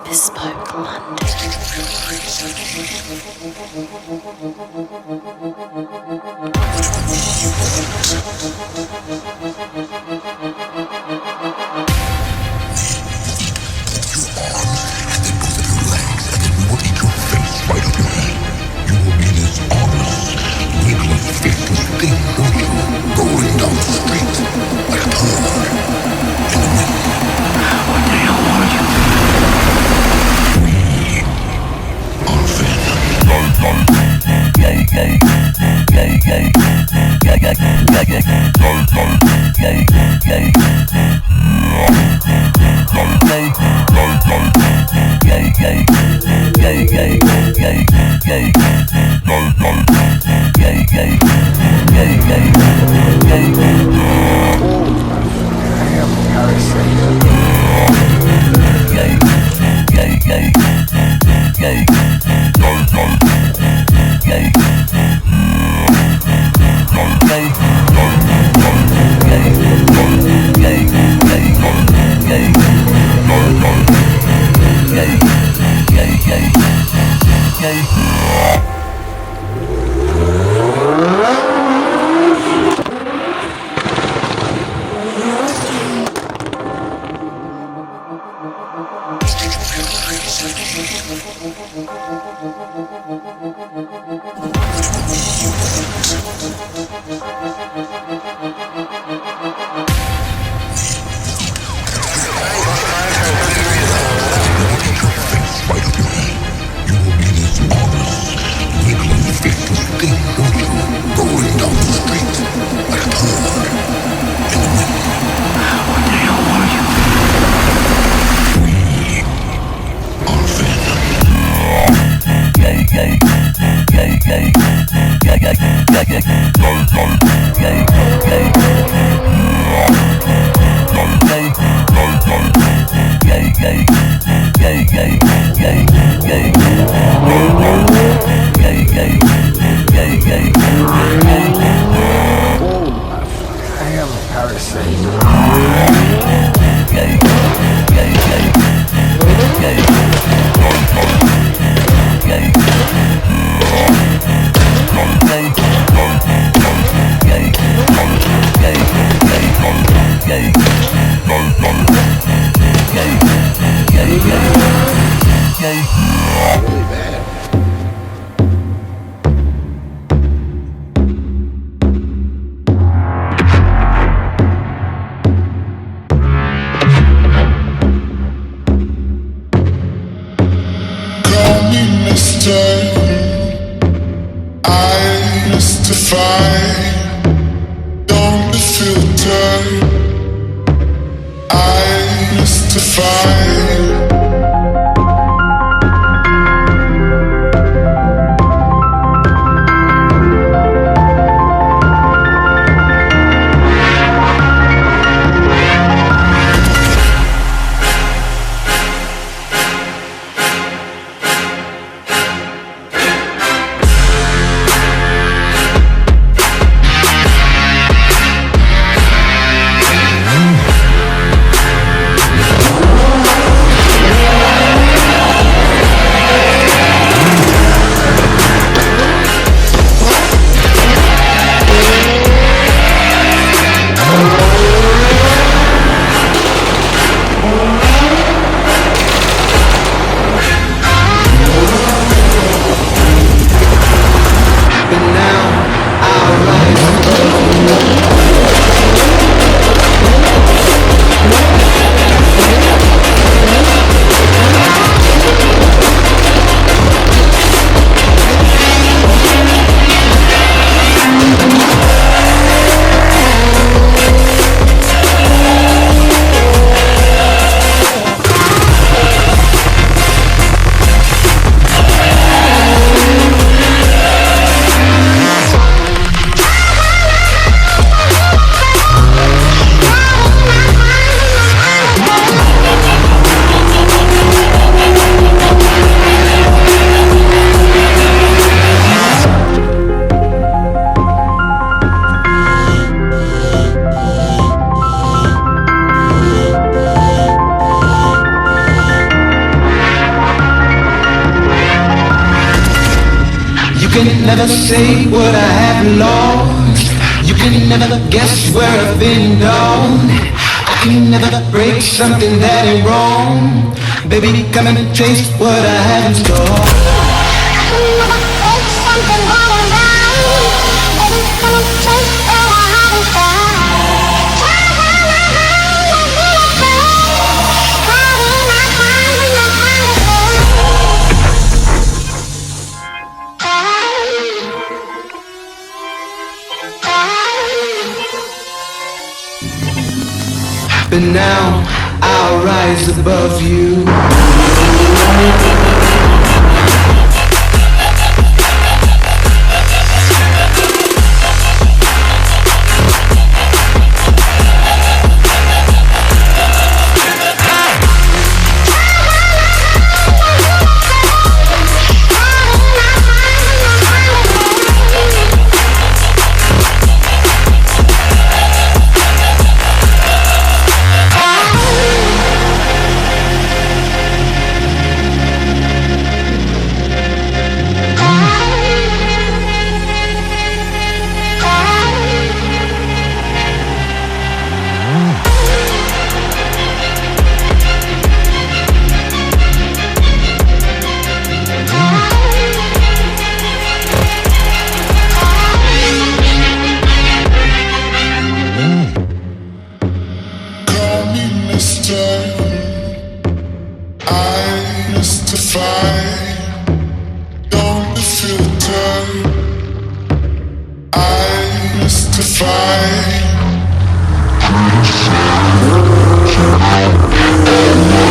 Bespoke London. Rolling down the street like a tornado in the wind. What the hell are you? We are Venom. can never say what I have lost. You can never guess where I've been gone. I can never break something that ain't wrong. Baby, come and taste what I have in store. I can never break something that ain't wrong. Baby, come and taste what I have in store. But now I'll rise above you. I